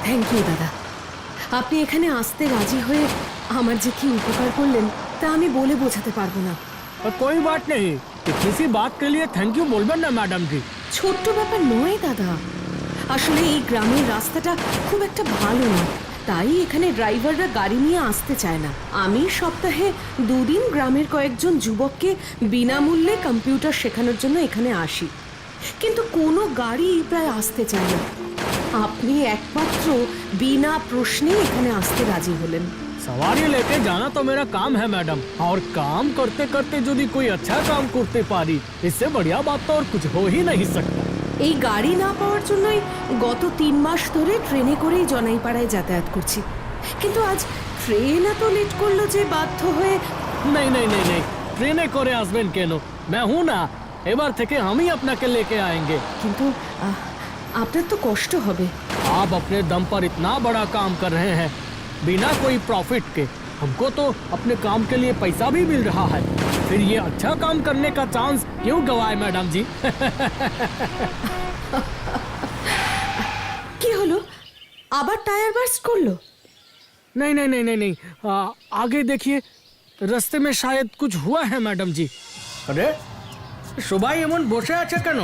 Thank you দাদা, আপনি এখানে আসতে রাজি হয়ে আমার যে কি উপকার করলেন তা আমি বলে বোঝাতে পারবো না। कोई बात नहीं, किसी बात के लिए थैंक यू बोलबेन ना मैडम जी। ছোট্ট ব্যাপার নয় দাদা, আসলে এই গ্রামের রাস্তাটা খুব একটা ভালো না, তাই এখানে ড্রাইভাররা গাড়ি নিয়ে আসতে চায় না। আমি সপ্তাহে 2 দিন গ্রামের কয়েকজন যুবককে বিনামূল্যে কম্পিউটার শেখানোর জন্য এখানে আসি, কিন্তু কোনো গাড়ি প্রায় আসতে চায় না। আপনি একমাত্র বিনা প্রশ্নে এখানে আসতে রাজি হলেন। सवारी लेके जाना तो मेरा काम है मैडम, और काम करते करते यदि कोई अच्छा काम करते पारी, इससे बढ़िया बात तो और कुछ हो ही नहीं सकता। এই গাড়ি না পাওয়ার জন্যই গত 3 মাস ধরে ট্রেনে করেই জনাইপাড়ায় যাতায়াত করছি, কিন্তু আজ ট্রেন এত লেট করলো যে বাধ্য হয়ে। नहीं नहीं नहीं नहीं, ट्रेने करे आसबेन केनो, मैं हूँ ना, एबार থেকে हम ही আপনাকে लेके आएंगे। কিন্তু আপনার তো কষ্ট হবে। आप अपने दम पर इतना बड़ा काम कर रहे हैं बिना कोई प्रॉफिट के, हमको तो अपने काम के लिए पैसा भी मिल रहा है, फिर ये अच्छा काम करने का चांस क्यों गवाए मैडम जी? কি হলো, আবার টায়ার বার্স্ট করলো? नहीं नहीं नहीं नहीं नहीं, आगे देखिए, रास्ते में शायद कुछ हुआ है मैडम जी। अरे সবাই এমন বসে আছে কেন?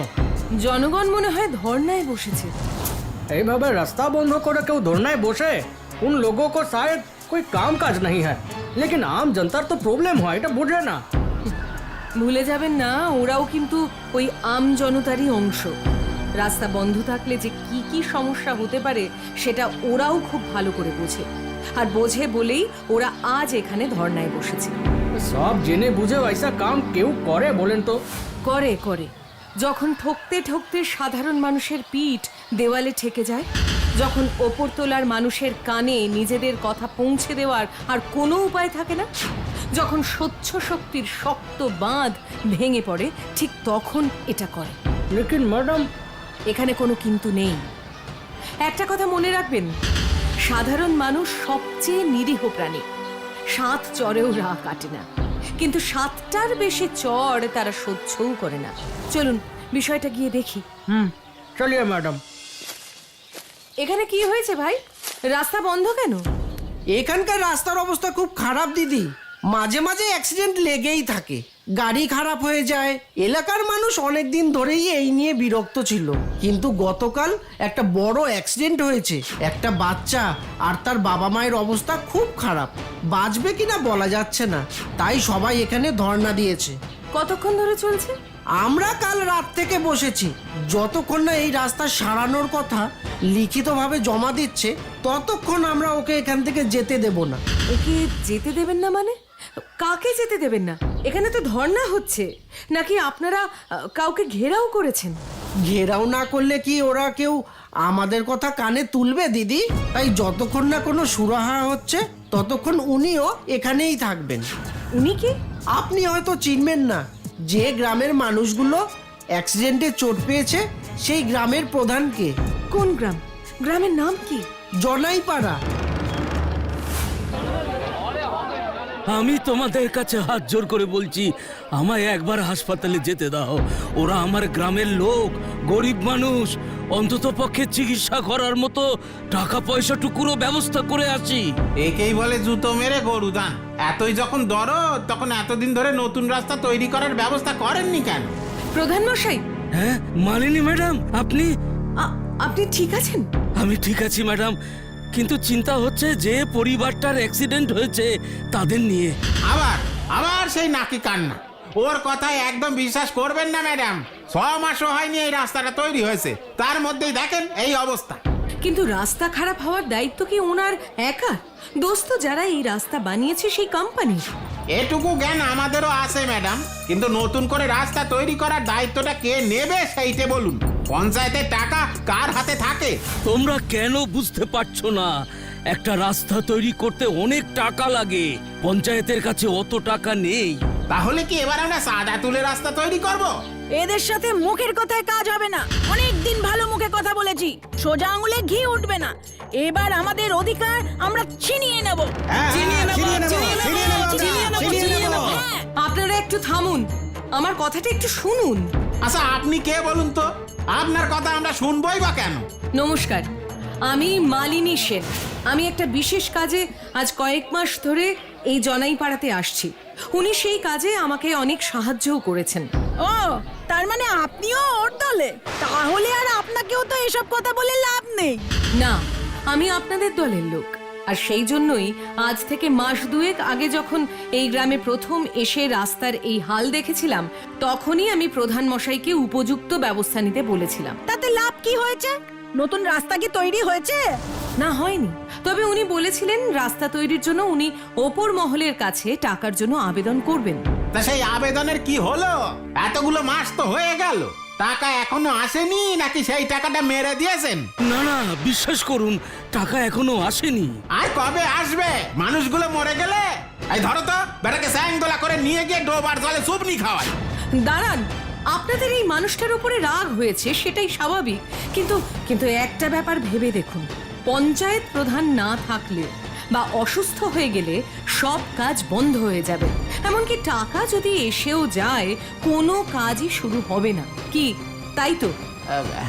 জনগণ মনে হয় ধর্নায় বসেছে। এইভাবে রাস্তা বন্ধ করে কেউ ধর্নায় বসে? उन लोगों को शायद कोई काम काज नहीं है, लेकिन आम जनता तो प्रॉब्लम है, এটা বোঝে না। ভুলে যাবেন না, ওরাও কিন্তু ওই আম জনতারই অংশ। রাস্তা বন্ধ থাকলে যে কি কি সমস্যা হতে পারে সেটা ওরাও খুব ভালো করে বোঝে, আর বোঝে বলেই ওরা আজ এখানে ধর্নায় বসেছে। সব জেনে বুঝে ऐसा काम কেউ করে বলেন তো? করে করে, যখন ঠকতে ঠকতে সাধারণ মানুষের পিঠ দেওয়ালে ঠেকে যায়, যখন ওপরতলার মানুষের কানে নিজেদের কথা পৌঁছে দেওয়ার আর কোনো উপায় থাকে না, যখন স্বচ্ছ শক্তির শক্ত বাঁধ ভেঙে পড়ে, ঠিক তখন এটা করে। लेकिन मैडम, এখানে কোনো কিন্তু নেই। একটা কথা মনে রাখবেন, সাধারণ মানুষ সবচেয়ে নিরীহ প্রাণী। 7 চড়েও রাহ কাটে না, কিন্তু 7টার বেশি চড় তারা সহ্যও করে না। চলুন বিষয়টা গিয়ে দেখি। চলিয়ে ম্যাডাম। এখানে কি হয়েছে ভাই, রাস্তা বন্ধ কেন? এখানকার রাস্তার অবস্থা খুব খারাপ দিদি, মাঝে মাঝে অ্যাক্সিডেন্ট লেগেই থাকে, গাড়ি খারাপ হয়ে যায়। এলাকার মানুষ অনেক দিন ধরেই এই নিয়ে বিরক্ত ছিল, কিন্তু গতকাল একটা বড় অ্যাক্সিডেন্ট হয়েছে। একটা বাচ্চা আর তার বাবা মায়ের অবস্থা খুব খারাপ, বাঁচবে কিনা বলা যাচ্ছে না, তাই সবাই এখানে ধর্ণা দিয়েছে। কতক্ষণ ধরে চলছে? আমরা কাল রাত থেকে বসেছি, যতক্ষণ না এই রাস্তা সারানোর কথা লিখিতভাবে জমা দিচ্ছে ততক্ষণ আমরা ওকে এখান থেকে যেতে দেব না। ওকে যেতে দেবেন না মানে? কাকে যেতে দেবেন না? এখানে তো ধর্ণা হচ্ছে, নাকি আপনারা কাউকে ঘেরাও করেছেন? ঘেরাও না করলে কি ওরা কেউ আমাদের কথা কানে তুলবে দিদি? তাই যতক্ষণ না কোনো সুরাহা হচ্ছে ততক্ষণ উনিও এখানেই থাকবেন। উনি কি? আপনি হয়তো চিনবেন না, যে গ্রামের মানুষগুলো অ্যাক্সিডেন্টে চোট পেয়েছে সেই গ্রামের প্রধানকে। কোন গ্রাম? গ্রামের নাম কি? জনাইপাড়া। আমি তোমাদের কাছে হাত জোর করে বলছি, আমায় একবার হাসপাতালে যেতে দাও। ওরা আমার গ্রামের লোক, গরিব মানুষ, অন্তত পক্ষে চিকিৎসা করার মতো টাকা পয়সাটুকুরও ব্যবস্থা করে আসি। একেই বলে জুতো মেরে গরু দান। এতই যখন দরদ, তখন এতদিন ধরে নতুন রাস্তা তৈরি করার ব্যবস্থা করেননি কেন? প্রধান মশাই। হ্যাঁ মালিনী ম্যাডাম, আপনি? আপনি ঠিক আছেন? আমি ঠিক আছি ম্যাডাম, কিন্তু চিন্তা হচ্ছে যে পরিবারটার অ্যাক্সিডেন্ট হয়েছে তাদের নিয়ে। আবার আবার সেই নাকি কান্না, ওর কথায় একদম বিশ্বাস করবেন না ম্যাডাম। 6 মাসও হয়নি এই রাস্তাটা তৈরি হয়েছে, তার মধ্যেই দেখেন এই অবস্থা। কিন্তু রাস্তা খারাপ হওয়ার দায়িত্ব কি ওনার একা? দোস্ত যারা এই রাস্তা বানিয়েছে সেই কোম্পানি। এটুকু জ্ঞান আমাদেরও আছে ম্যাডাম, কিন্তু নতুন করে রাস্তা তৈরি করার দায়িত্বটা কে নেবে সেইটা বলুন। পঞ্চায়েতের টাকা কার হাতে থাকে? তোমরা কেন বুঝতে পারছো না? একটা রাস্তা তৈরি করতে অনেক টাকা লাগে, পঞ্চায়েতের কাছে অত টাকা নেই। তাহলে কি এবার আমরা সাদা তুলে রাস্তা তৈরি করব? এদের সাথে মুখের কথায় কাজ হবে না। অনেক দিন ভালো মুখে কথা বলেছি, সোজা আঙুলে ঘি উঠবে না। এবার আমাদের অধিকার আমরা ছিনিয়ে নেব। আপনারা একটু থামুন, আমার কথাটা একটু শুনুন। আচ্ছা আপনি কে বলুন তো? আপনার কথা আমরা শুনবই বা কেন? নমস্কার, আমি মালিনী সেন। আমি একটা বিশেষ কাজে আজ কয়েক মাস ধরে এই জনাইপাড়াতে আসছি। উনি সেই কাজে আমাকে অনেক সাহায্যও করেছেন। ও, তার মানে আপনিও ওর দলে? তাহলে আর আপনাকেও তো এসব কথা বলে লাভ নেই। না, আমি আপনাদের দলের লোক। আর সেই জন্যই আজ থেকে মাস দুয়েক আগে যখন এই গ্রামে প্রথম এসে রাস্তার এই হাল দেখেছিলাম, তখনই আমি প্রধান মশাইকে উপযুক্ত ব্যবস্থা নিতে বলেছিলাম। তাতে লাভ কি হয়েছে? নতুন রাস্তা কি তৈরি হয়েছে? না, হয়নি। তবে উনি বলেছিলেন রাস্তা তৈরির জন্য উনি ওপর মহলের কাছে টাকার জন্য আবেদন করবেন। তা সেই আবেদনের কি হলো? এতগুলো মাস তো হয়ে গেল, টাকা এখনো আসেনি নাকি সেই টাকাটা মেরে দিয়েছেন? না না, বিশ্বাস করুন, টাকা এখনো আসেনি। আর কবে আসবে? মানুষগুলো মরে গেলে এই ধরো তো বেটাকে স্যাংদোলা করে নিয়ে গিয়ে ডোবার জলে সুপনি খাওয়াই। দাঁড়ান, আপনাদের এই মানুষটার উপরে রাগ হয়েছে সেটাই স্বাভাবিক, কিন্তু কিন্তু একটা ব্যাপার ভেবে দেখুন, পঞ্চায়েত প্রধান না থাকলে বা অসুস্থ হয়ে গেলে সব কাজ বন্ধ হয়ে যাবে। এমনকি টাকা যদি এসেও যায়, কোনো কাজই শুরু হবে না। কি তাই তো?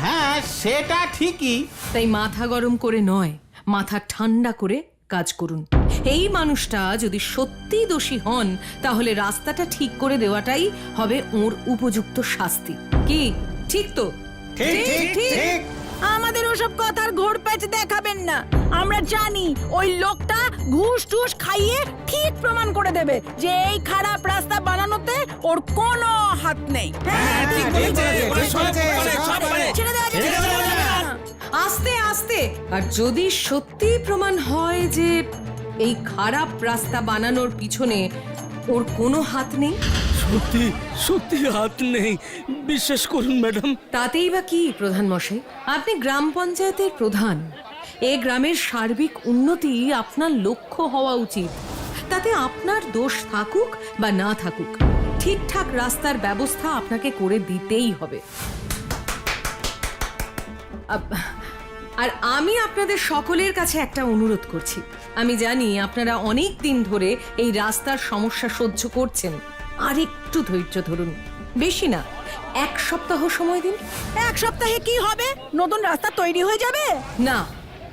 হ্যাঁ, সেটা ঠিকই। তাই মাথা গরম করে নয়, মাথা ঠান্ডা করে কাজ করুন। এই মানুষটা যদি সত্যি দোষী হন, তাহলে রাস্তাটা ঠিক করে দেওয়াটাই হবে ওর উপযুক্ত শাস্তি। কি ঠিক তো? ঠিক ঠিক ঠিক। আমাদের ওসব কথার ঘোরপ্যাচ দেখাবেন না। আমরা জানি ওই লোকটা ঘুষ টুস খাইয়ে ঠিক প্রমাণ করে দেবে যে এই খারাপ রাস্তা বানানোতে ওর কোনো হাত নেই। ছেড়ে দেওয়া যাবে না। আস্তে আস্তে। আর যদি সত্যি প্রমাণ হয় যে এই খারাপ রাস্তা বানানোর পিছনে ওর কোনো হাত নেই, সত্যি সত্যি হাত নেই, বিশ্বাস করুন ম্যাডাম। তাতেই বা কি প্রধান মশাই? আপনি গ্রাম পঞ্চায়েতের প্রধান। এ গ্রামের সার্বিক উন্নতি আপনার লক্ষ্য হওয়া উচিত। তাতে আপনার দোষ থাকুক বা না থাকুক, ঠিকঠাক রাস্তার ব্যবস্থা আপনাকে করে দিতেই হবে। আর আমি আপনাদের সকলের কাছে একটা অনুরোধ করছি। আমি জানি আপনারা অনেক দিন ধরে এই রাস্তার সমস্যা সহ্য করছেন। আর একটু ধৈর্য ধরুন, বেশি না, 1 সপ্তাহ সময় দিন। 1 সপ্তাহে কি হবে? নতুন রাস্তা তৈরি হয়ে যাবে? না,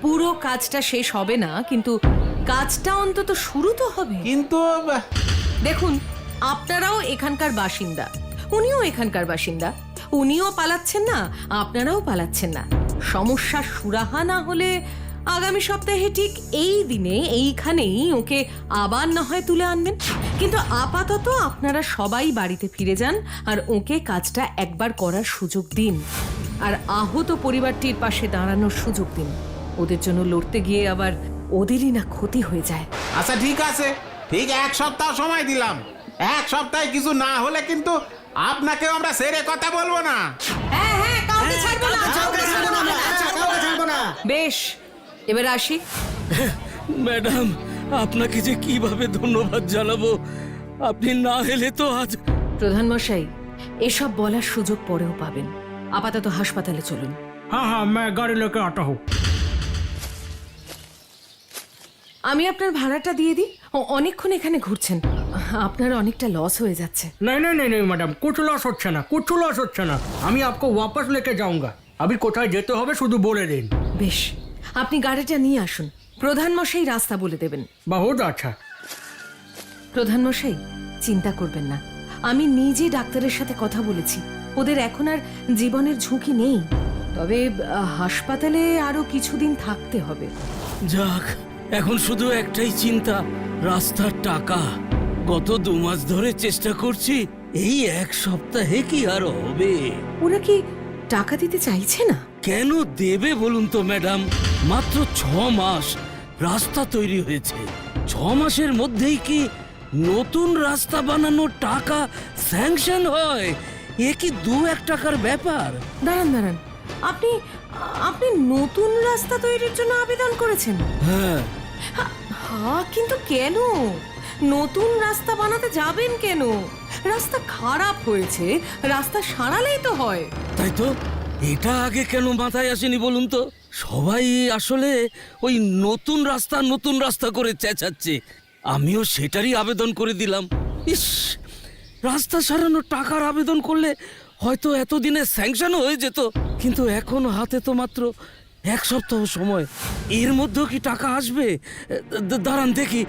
পুরো কাজটা শেষ হবে না, কিন্তু কাজটা অন্তত শুরু তো হবে। কিন্তু দেখুন, আপনারাও এখানকার বাসিন্দা, উনিও এখানকার বাসিন্দা। উনিও পালাচ্ছেন না, আপনারাও পালাচ্ছেন না। সমস্যার সুরাহা না হলে আগামী সপ্তাহে ঠিক এই দিনে এইখানেই ওকে আবার না হয় তুলে আনবেন। কিন্তু আপাতত আপনারা সবাই বাড়িতে ফিরে যান আর ওকে কাজটা একবার করার সুযোগ দিন। আর আহত পরিবারটির পাশে দাঁড়ানোর সুযোগ দিন। ওদের জন্য লড়তে গিয়ে আবার ওদেরই না ক্ষতি হয়ে যায়। আচ্ছা ঠিক আছে, ঠিক 1 সপ্তাহ সময় দিলাম। 1 সপ্তাহে কিছু না হলে কিন্তু আপনাকেও আমরা সেরে কথা বলবো না। হ্যাঁ হ্যাঁ, কাউকে ছাড়বো না। বেশ, এবার আসি। ম্যাডাম, আপনাকে যে কিভাবে ধন্যবাদ জানাবো, আপনি না এলে তো আজ। প্রধান মশাই, এসব বলার সুযোগ পরেও পাবেন। আপাতত হাসপাতালে চলুন। हाँ हाँ, मैं गाड़ी लेकर आता हूँ। আমি আপনার ভাড়াটা দিয়ে দিই। অনেকক্ষণ এখানে ঘুরছেন, আপনার অনেকটা লস হয়ে যাচ্ছে। नहीं नहीं नहीं नहीं मैडम, कुछ लॉस হচ্ছে না, कुछ लॉस হচ্ছে না। আমি आपको वापस लेके जाऊंगा। अभी কোথায় যেতে হবে শুধু বলে দিন। বেশ, আপনি গাড়িটা নিয়ে আসুন। প্রধান মশাই রাস্তা বলে দেবেন। बहुत अच्छा। প্রধান মশাই, চিন্তা করবেন না, আমি নিজে ডাক্তারের সাথে কথা বলেছি। ওদের এখন আর জীবনের ঝুঁকি নেই। তবে হাসপাতালে আরো কিছুদিন থাকতে হবে। যাক, এখন শুধু একটাই চিন্তা, রাস্তার টাকা। গত 2 মাস ধরে চেষ্টা করছি, এই 1 সপ্তাহে কি আর হবে? ওরা কি টাকা দিতে চাইছে না? কেন দেবে বলুন তো ম্যাডাম? মাত্র 6 মাস রাস্তা তৈরি হয়েছে। 6 মাসের মধ্যেই কি নতুন রাস্তা বানানোর টাকা স্যাংশন হয়? এ কি 2-1 টাকার ব্যাপার? দাঁড়ান দাঁড়ান, আপনি আপনি নতুন রাস্তা তৈরির জন্য আবেদন করেছেন? হ্যাঁ, হ্যাঁ, কিন্তু কেন? নতুন রাস্তা বানাতে যাবেন কেন? রাস্তা খারাপ হয়েছে, রাস্তা সারালেই তো হয়। তাই তো, এটা আগে কেন মাথায় আসেনি বলুন তো? সবাই আসলে ওই নতুন রাস্তা করে চেঁচাচ্ছে। আমিও সেটারই আবেদন করে দিলাম। ইস, রাস্তা সারানোর টাকার আবেদন করলে হয়তো এতদিনে স্যাংশনও হয়ে যেত। কিন্তু এখন হাতে তো মাত্র এক সপ্তাহ সময়, এর মধ্যেও কি টাকা আসবে? দাঁড়ান দেখি,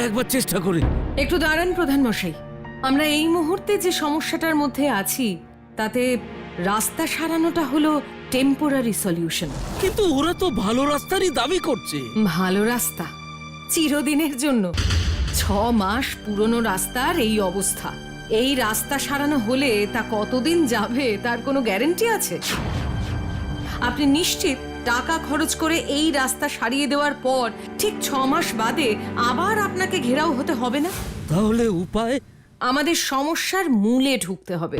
একবার চেষ্টা করি। একটু দাঁড়ান প্রধান মশাই, আমরা এই মুহূর্তে যে সমস্যাটার মধ্যে আছি তাতে রাস্তা সারানোটা হলো টেম্পোরারি সলিউশন। কিন্তু ওরা তো ভালো রাস্তারই দাবি করছে। ভালো রাস্তা চিরদিনের জন্য? 6 মাস পুরনো রাস্তার এই অবস্থা। এই রাস্তা সারানো হলে তা কতদিন যাবে তার কোনো গ্যারান্টি আছে? আপনি নিশ্চিত টাকা খরচ করে এই রাস্তা সারিয়ে দেওয়ার পর ঠিক 6 মাস বাদে আবার আপনাকে ঘেরাও হতে হবে না? তাহলে উপায়? আমাদের সমস্যার মূলে ঢুকতে হবে।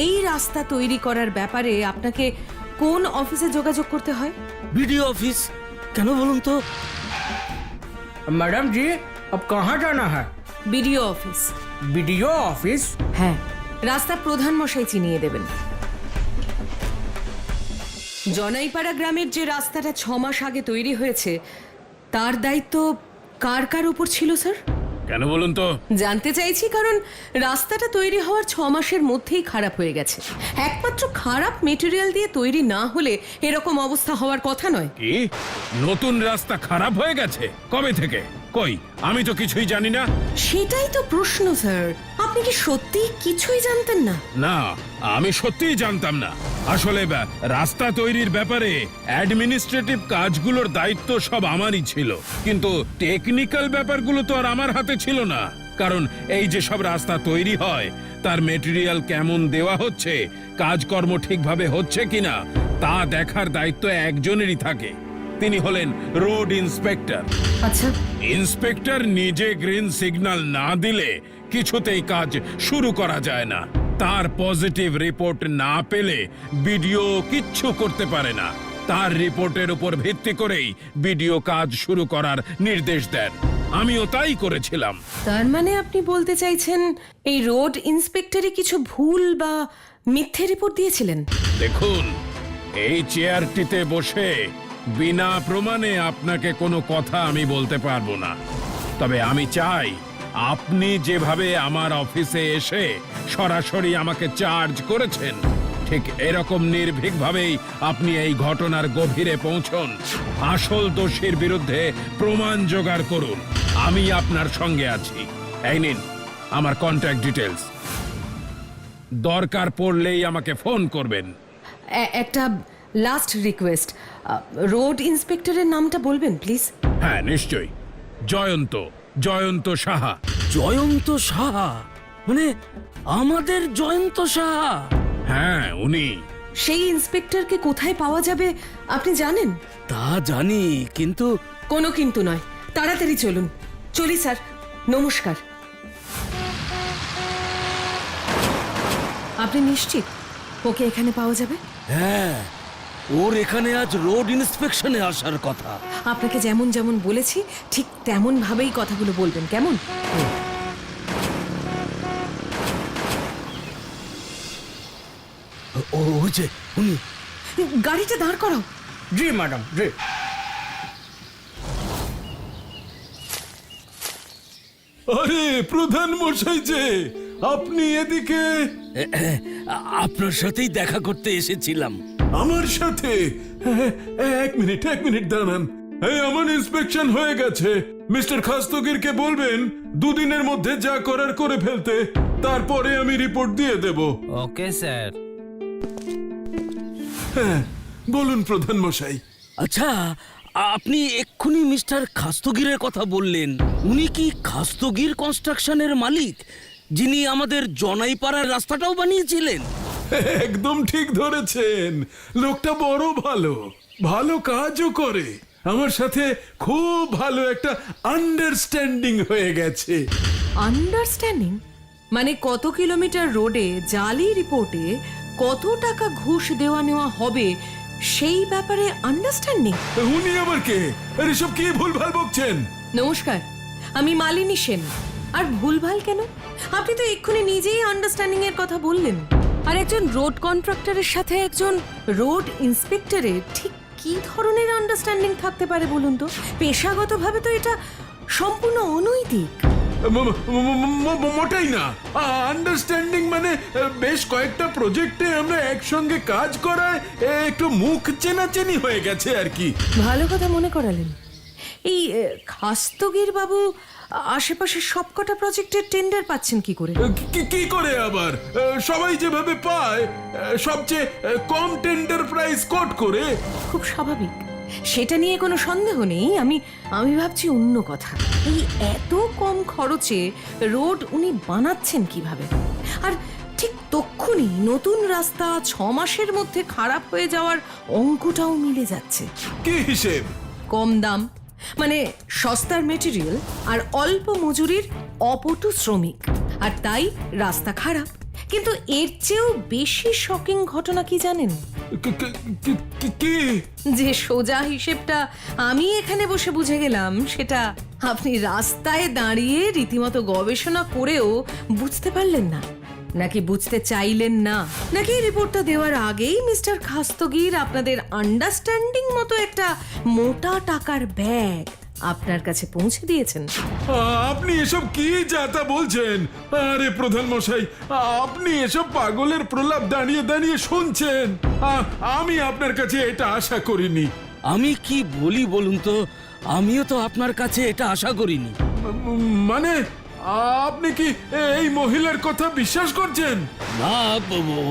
এই রাস্তা তৈরি করার ব্যাপারে আপনাকে কোন অফিসে যোগাযোগ করতে হয়? BDO office. কেন বলুন তো? मैडम जी अब कहाँ जाना है? BDO office. Video office? হ্যাঁ, রাস্তা প্রধান মশাই চিনিয়ে দেবেন। জনাইপাড়া গ্রামের যে রাস্তাটা 6 মাস আগে তৈরি হয়েছে তার দায়িত্ব কার কার উপর ছিল স্যার? কেন বলুন তো? জানতে চাইছি কারণ রাস্তাটা তৈরি হওয়ার 6 মাসের মধ্যেই খারাপ হয়ে গেছে। একমাত্র খারাপ মেটেরিয়াল দিয়ে তৈরি না হলে এরকম অবস্থা হওয়ার কথা নয়। কি নতুন রাস্তা খারাপ হয়ে গেছে? কবে থেকে? কই, আমি তো কিছুই জানি না। সেটাই তো প্রশ্ন স্যার, আপনি কি সত্যি কিছুই জানতেন না? না, আমি সত্যিই জানতাম না। আসলে রাস্তা তৈরির ব্যাপারে অ্যাডমিনিস্ট্রেটিভ কাজগুলোর দায়িত্ব সব আমারই ছিল, কিন্তু টেকনিক্যাল ব্যাপারগুলো তো আর আমার হাতে ছিল না। কারণ এই যে সব রাস্তা তৈরি হয় তার মেটেরিয়াল কেমন দেওয়া হচ্ছে, কাজকর্ম ঠিকভাবে হচ্ছে কিনা তা দেখার দায়িত্ব একজনেরই থাকে। তিনি হলেন রোড ইন্সপেক্টর। আচ্ছা, ইন্সপেক্টর নিজে গ্রিন সিগন্যাল না দিলে কিছুতেই কাজ শুরু করা যায় না। তার পজিটিভ রিপোর্ট না পেলে বিডিও কিচ্ছু করতে পারে না। তার রিপোর্টের উপর ভিত্তি করেই বিডিও কাজ শুরু করার নির্দেশ দেন। আমিও তাই করেছিলাম। তার মানে আপনি বলতে চাইছেন এই রোড ইন্সপেক্টরে কিছু ভুল বা মিথ্যে রিপোর্ট দিয়েছিলেন? দেখুন, এই চেয়ারটিতে বসে বিনা প্রমাণে আপনাকে কোনো কথা আমি বলতে পারবো না। তবে আমি চাই আপনি যেভাবে আমার অফিসে এসে সরাসরি আমাকে চার্জ করেছেন, ঠিক এরকম নির্ভীকভাবেই আপনি এই ঘটনার গভীরে পৌঁছন। আসল দোষীর বিরুদ্ধে প্রমাণ জোগাড় করুন। আমি আপনার সঙ্গে আছি। এই নিন আমার কন্ট্যাক্ট ডিটেলস। দরকার পড়লেই আমাকে ফোন করবেন। একটা লাস্ট রিকোয়েস্ট, রোড ইন্সপেক্টরের নামটা বলবেন প্লিজ? হ্যাঁ, নিশ্চয়ই। জয়ন্ত সাহা। জয়ন্ত সাহা? মানে আমাদের জয়ন্ত সাহা? হ্যাঁ, উনি। সেই ইন্সপেক্টরকে কোথায় পাওয়া যাবে আপনি জানেন? তা জানি, কিন্তু কোনো কিন্তু নয়, তাড়াতাড়ি চলুন। চলি স্যার, নমস্কার। আপনি নিশ্চিত ওকে এখানে পাওয়া যাবে? হ্যাঁ, ওর এখানে আজ রোড ইন্সপেকশনে আসার কথা। আপনাকে যেমন যেমন বলেছি ঠিক তেমন ভাবেই কথাগুলো বলবেন, কেমন? ও যে উনি। গাড়িটা দাঁড় করাও। जी मैडम जी। আরে প্রধান মশাই যে, আপনি এদিকে? আপনার সাথেই দেখা করতে এসেছিলাম। আমার সাথে? এক মিনিট দাঁড়ান। এই আমার ইন্সপেকশন হয়ে গেছে। মিস্টার খাস্তগিরকে বলবেন 2 দিনের মধ্যে যা করার করে ফেলতে, তারপরে আমি রিপোর্ট দিয়ে দেব। Okay sir. হ্যাঁ, বলুন প্রধান মশাই। আচ্ছা, আপনি এক্ষুনি মিস্টার খাস্তগিরের কথা বললেন। উনি কি খাস্তগির কনস্ট্রাকশনের মালিক, যিনি আমাদের জনাইপাড়ার রাস্তাটাও বানিয়েছিলেন? একদম ঠিক ধরেছেন। লোকটা বড় ভালো কাজও করে। আমার সাথে খুব ভালো একটা আন্ডারস্ট্যান্ডিং হয়ে গেছে। আন্ডারস্ট্যান্ডিং মানে কত কিলোমিটার রোডে জালি রিপোর্টে কত টাকা ঘুষ দেওয়া নেওয়া হবে সেই ব্যাপারে আন্ডারস্ট্যান্ডিং? উনি আবার কে? আরে সব কি ভুলভাল বকছেন? নমস্কার, আমি মালিনী সেন। আর ভুলভাল কেন? আপনি তো এক্ষুনি নিজেই আন্ডারস্ট্যান্ডিং এর কথা বললেন। আর একজন রোড কন্ট্রাক্টরের সাথে একজন রোড ইন্সপেক্টরের ঠিক কি ধরনের আন্ডারস্ট্যান্ডিং থাকতে পারে বলুন তো? পেশাগতভাবে তো এটা সম্পূর্ণ অনৈতিক। মোটেই না। আন্ডারস্ট্যান্ডিং মানে বেশ কয়েকটা প্রজেক্টে আমরা একসঙ্গে কাজ করায় একটু মুখ চেনাচেনি হয়ে গেছে আর কি। ভালো কথা মনে করালেন। এই খাস্তগীর বাবু আশেপাশের সবকটা প্রজেক্টের টেন্ডার পাচ্ছেন কি করে? কি করে আবার? সবাই যেভাবে পায়, সবচেয়ে কম টেন্ডার প্রাইস কোট করে। খুব স্বাভাবিক, সেটা নিয়ে কোনো সন্দেহ নেই। আমি ভাবছি অন্য কথা। এই এত কম খরচে রোড উনি বানাচ্ছেন কিভাবে? আর ঠিক তক্ষুনি নতুন রাস্তা 6 মাসের মধ্যে খারাপ হয়ে যাওয়ার অঙ্কটাও মিলে যাচ্ছে। কি হিসেব? কম দাম, মানে সস্তার মেটেরিয়াল আর অল্প মজুরির অপটু শ্রমিক, আর তাই রাস্তা খারাপ। কিন্তু এর চেয়েও বেশি শকিং ঘটনা কি জানেন? কি? যে সোজা হিসেবটা আমি এখানে বসে বুঝে গেলাম, সেটা আপনি রাস্তায় দাঁড়িয়ে রীতিমতো গবেষণা করেও বুঝতে পারলেন না, নাকি বুঝতে চাইলেন না, নাকি রিপোর্টটা দেওয়ার আগেই মিস্টার খাস্তগীর আপনাদের আন্ডারস্ট্যান্ডিং মতো একটা মোটা টাকার ব্যাগ আপনার কাছে পৌঁছে দিয়েছেন। আপনি এসব কি যাতা বলছেন? আরে প্রধান মশাই, আপনি এসব পাগলের প্রলাপ দাঁড়িয়ে দাঁড়িয়ে শুনছেন। আমি আপনার কাছে এটা আশা করিনি। আমি কি বলি বলুন তো, আমিও তো আপনার কাছে এটা আশা করিনি। মানে আপনি কি এই মহিলার কথা বিশ্বাস করছেন? না,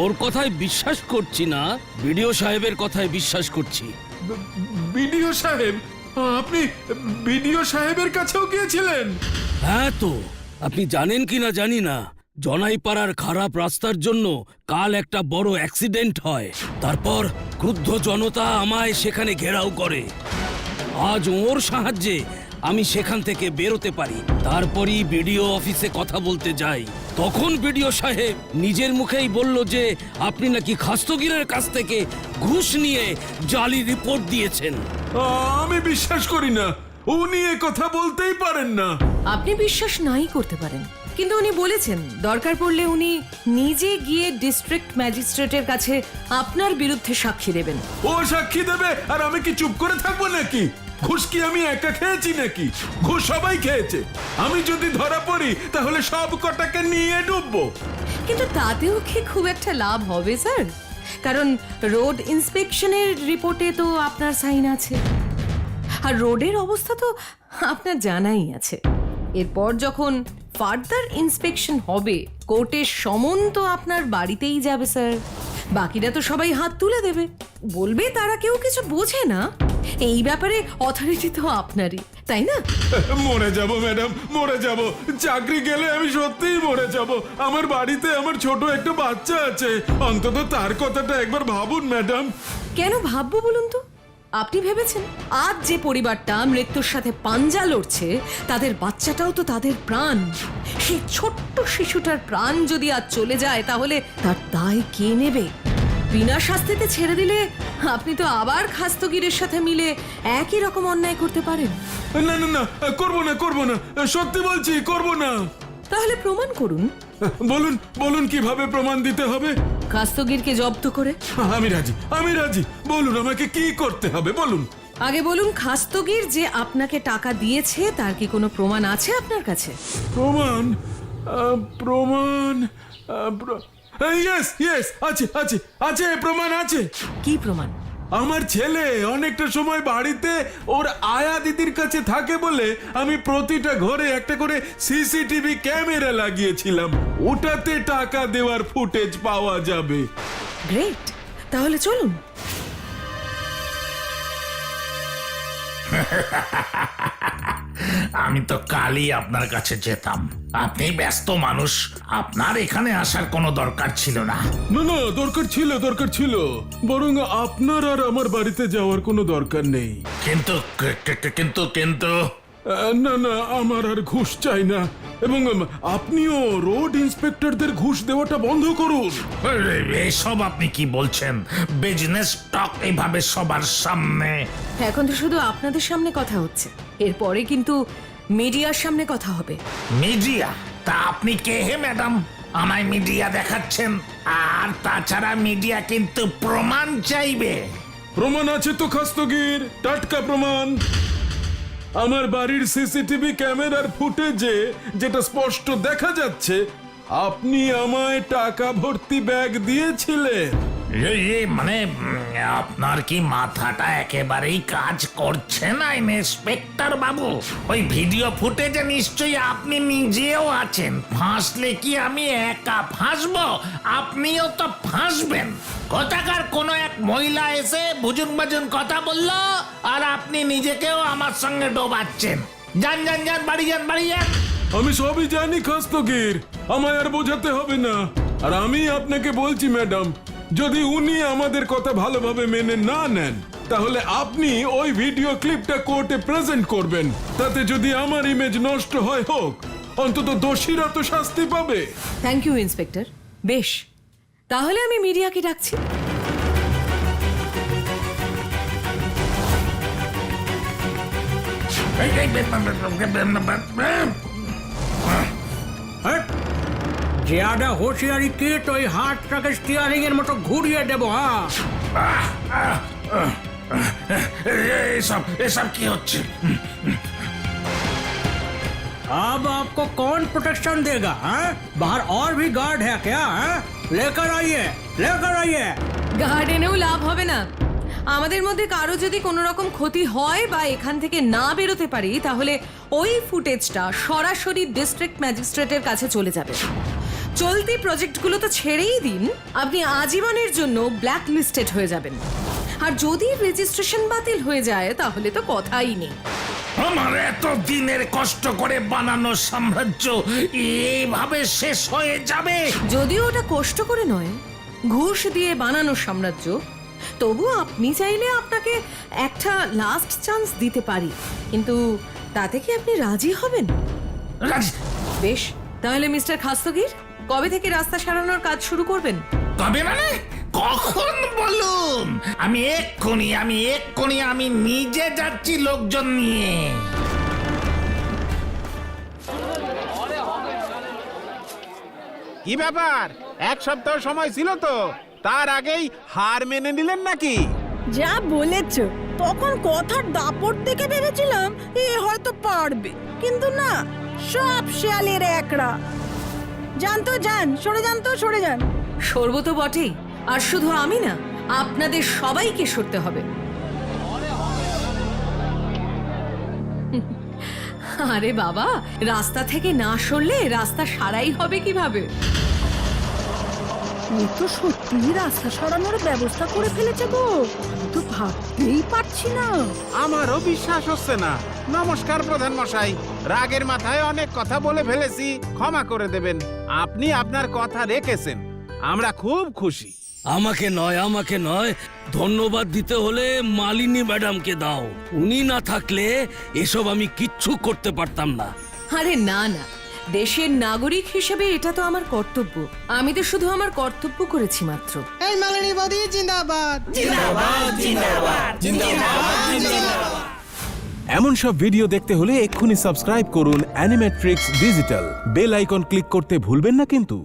ওর কথায় বিশ্বাস করছি না, বিডিও সাহেবের কথায় বিশ্বাস করছি। বিডিও সাহেব? আপনি বিডিও সাহেবের কাছেও গিয়েছিলেন? হ্যাঁ তো, আপনি জানেন কি না জানি না, জনাইপাড়ার খারাপ রাস্তার জন্য কাল একটা বড় অ্যাক্সিডেন্ট হয়। তারপর ক্রুদ্ধ জনতা আমায় সেখানে ঘেরাও করে। আজ ওর সাহায্যে আমি সেখান থেকে বেরোতে পারি। তারপরই বিডিও অফিসে কথা বলতে যাই। তখন বিডিও সাহেব নিজের মুখেই বলল যে আপনি নাকি খাস্তগীরের কাছ থেকে ঘুষ নিয়ে জালি রিপোর্ট দিয়েছেন। আমি বিশ্বাস করি না, উনি এ কথা বলতেই পারেন না। আপনি বিশ্বাস নাই করতে পারেন, কিন্তু উনি বলেছেন দরকার পড়লে উনি নিজে গিয়ে ডিস্ট্রিক্ট ম্যাজিস্ট্রেটের কাছে আপনার বিরুদ্ধে সাক্ষী দেবেন। ও সাক্ষী দেবে আর আমি কি চুপ করে থাকবো নাকি? ঘুষ কি আমি একা খেয়েছি নাকি? ঘুষ সবাই খেয়েছে। আমি যদি ধরা পড়ি তাহলে সব কটাকে নিয়ে ডুববো। কিন্তু তাতেও কি খুব একটা লাভ হবে স্যার? কারণ রোড ইন্সপেকশনের রিপোর্টে তো আপনার সাইন আছে, আর রোডের অবস্থা তো আপনার জানাই আছে। এরপর যখন ফার্দার ইন্সপেকশন হবে, কোর্টের সমন তো আপনার বাড়িতেই যাবে স্যার। বাকিরা তো সবাই হাত তুলে দেবে, বলবে তারা কেউ কিছু বোঝে না। এই ব্যাপারে অথরিটি তো আপনারই, তাই না? মরে যাব ম্যাডাম, মরে যাব। চাকরি গেলে আমি সত্যিই মরে যাব। আমার বাড়িতে আমার ছোট একটা বাচ্চা আছে, অন্তত তার কথাটা একবার ভাবুন ম্যাডাম। কেন ভাববো বলুন তো? আপনি ভেবেছেন আজ যে পরিবারটা মৃত্যুর সাথে পাঞ্জা লড়ছে, তাদের বাচ্চাটাও তো তাদের প্রাণ। সেই ছোট্ট শিশুটার প্রাণ যদি আজ চলে যায়, তাহলে তার দায় কে নেবে? বিনা শাস্তিতে ছেড়ে দিলে আপনি তো আবার খাস্তগীরের সাথে মিলে একই রকম অন্যায় করতে পারেন। না না না, করবো না, করবো না, সত্যি বলছি করবো না। তাহলে প্রমাণ করুন। বলুন বলুন কিভাবে প্রমাণ দিতে হবে? খাস্তগীরকে জব্দ করে। আমি রাজি, আমি রাজি। বলুন আমাকে কি করতে হবে বলুন। আগে বলুন, খাস্তগীর যে আপনাকে টাকা দিয়েছে তার কি কোনো প্রমাণ আছে আপনার কাছে? প্রমাণ? প্রমাণ? ইয়েস ইয়েস, আছে আছে আছে, প্রমাণ আছে। কি প্রমাণ? আমার ছেলে অনেকটা সময় বাড়িতে ওর আয়া দিদির কাছে থাকে বলে আমি প্রতিটা ঘরে একটা করে সিসিটিভি ক্যামেরা লাগিয়েছিলাম। ওটাতে টাকা দেওয়ার ফুটেজ পাওয়া যাবে। গ্রেট, তাহলে চলুন। আমি তো কালই আপনার কাছে যেতাম। আপনি ব্যস্ত মানুষ, আপনার এখানে আসার কোনো দরকার ছিল না। না না, দরকার ছিল। বরং আপনার আর আমার বাড়িতে যাওয়ার কোনো দরকার নেই। কিন্তু কিন্তু কিন্তু না না, আমার আর ঘুষ চাই না। এবং আপনিও রোড ইন্সপেক্টরদের ঘুষ দেওয়াটা বন্ধ করুন। এসব আপনি কি বলছেন? বিজনেস টক এইভাবে সবার সামনে? এখন তো শুধু আপনাদের সামনে কথা হচ্ছে, এরপরে কিন্তু মিডিয়ার সামনে কথা হবে। মিডিয়া? তা আপনি কে হে ম্যাডাম, আমায় মিডিয়া দেখাচ্ছেন? আর তাছাড়া মিডিয়া কিন্তু প্রমাণ চাইবে। প্রমাণ আছে তো খাস্তগীর, টাটকা প্রমাণ। আমার বাড়ির সিসিটিভি ক্যামেরার ফুটেজে যেটা স্পষ্ট দেখা যাচ্ছে, আপনি আমায় টাকা ভর্তি ব্যাগ দিয়েছিলেন। মানে আপনার কি মাথাটা একেবারেই কাজ করছে না ইন্সপেক্টর বাবু? ওই ভিডিও ফুটেজে নিশ্চয়ই আপনি নিজেও আছেন। ফাঁসলে কি আমি একা ফাঁসবো? আপনিও তো ফাঁসবেন। কোথাকার কোনো এক মহিলা এসে বুজুন বাজুন কথা বললো, আর আপনি নিজেকেও আমার সঙ্গে ডোবাচ্ছেন। যান যান যান, বাড়ি যান, বাড়ি যান। আমি সবই জানি খাস্তগির, আমায় আর বোঝাতে হবে না। আর আমি আপনাকে বলছি ম্যাডাম, যদি উনি আমাদের কথা ভালোভাবে মেনে না নেন, তাহলে আপনি ওই ভিডিও ক্লিপটা কোর্টে প্রেজেন্ট করবেন। তাতে যদি আমার ইমেজ নষ্ট হয় হোক, অন্তত দোষীরা তো শাস্তি পাবে। Thank you inspector. বেশ, তাহলে আমি মিডিয়াকে ডাকছি। ज्यादा होशियारी की तो हाथ ट्रक स्टीयरिंग এর মতো ঘুরিয়ে দেব। এসব কি হচ্ছে? अब आपको कौन प्रोटेक्शन देगा? बाहर और भी गार्ड है क्या? लेकर आइए, लेकर आइए। গার্ড এনেও লাভ হবে না। আমাদের মধ্যে কারো যদি কোনো রকম ক্ষতি হয় বা এখান থেকে না বেরোতে পারি, তাহলে ওই ফুটেজটা সরাসরি ডিস্ট্রিক্ট ম্যাজিস্ট্রেটের কাছে চলে যাবে। চলতি প্রজেক্টগুলো তো ছেড়েই দিন, আপনি আজীবনের জন্য ব্ল্যাক লিস্টেড হয়ে যাবেন। আর যদি রেজিস্ট্রেশন বাতিল হয়ে যায়, তাহলে তো কথাই নেই। আমার এত দিনের কষ্ট করে বানানো সাম্রাজ্য এইভাবে শেষ হয়ে যাবে? যদিও ওটা কষ্ট করে নয়, ঘুষ দিয়ে বানানো সাম্রাজ্য, তবু আপনি চাইলে আপনাকে একটা লাস্ট চান্স দিতে পারি। কিন্তু তাতে কি আপনি রাজি হবেন? বেশ, তাহলে মিস্টার খাস্তগির, কবে থেকে রাস্তা সারানোর কাজ শুরু করবেন? তবে মানে কখন বলুন? আমি এক্ষুনি আমি নিজে যাচ্ছি লোকজন নিয়ে। কি ব্যাপার, এক সপ্তাহ সময় ছিল তো, তার আগেই হার মেনে নিলেন নাকি? যা বলেছ, তখন কথার দাপট দেখে ভেবেছিলাম এ হয়তো পারবে, কিন্তু না, সব শেয়ালের একরা। যান তো যান, সরে যান তো, সরে যান। সরব তো বটেই, আর শুধু আমি না, আপনাদের সবাইকে সরতে হবে। আরে বাবা, রাস্তা থেকে না সরলে রাস্তা সারাই হবে কিভাবে? এ তো সত্যি রাস্তা সরানোর ব্যবস্থা করে ফেলেছে গো, আমি তো ভাবতেই পারছি না। আমারও বিশ্বাস হচ্ছে না। নমস্কার প্রধান মশাই, রাগের মাথায় অনেক কথা বলে ফেলেছি, ক্ষমা করে দেবেন। আপনি আপনার কথা রেখেছেন, আমরা খুব খুশি। আমাকে নয়, ধন্যবাদ দিতে হলে মালিনী ম্যাডামকে দাও। উনি না থাকলে এসব আমি কিচ্ছু করতে পারতাম না। আরে না না, দেশের নাগরিক হিসেবে এটা তো আমার কর্তব্য। আমি তো শুধু আমার কর্তব্য করেছি মাত্র। এই মালিনী বৌদি জিন্দাবাদ। এমন সব ভিডিও দেখতে হলে এক্ষুনি সাবস্ক্রাইব করুন Animetrix Digital. Bell icon click করতে ভুলবেন না কিন্তু।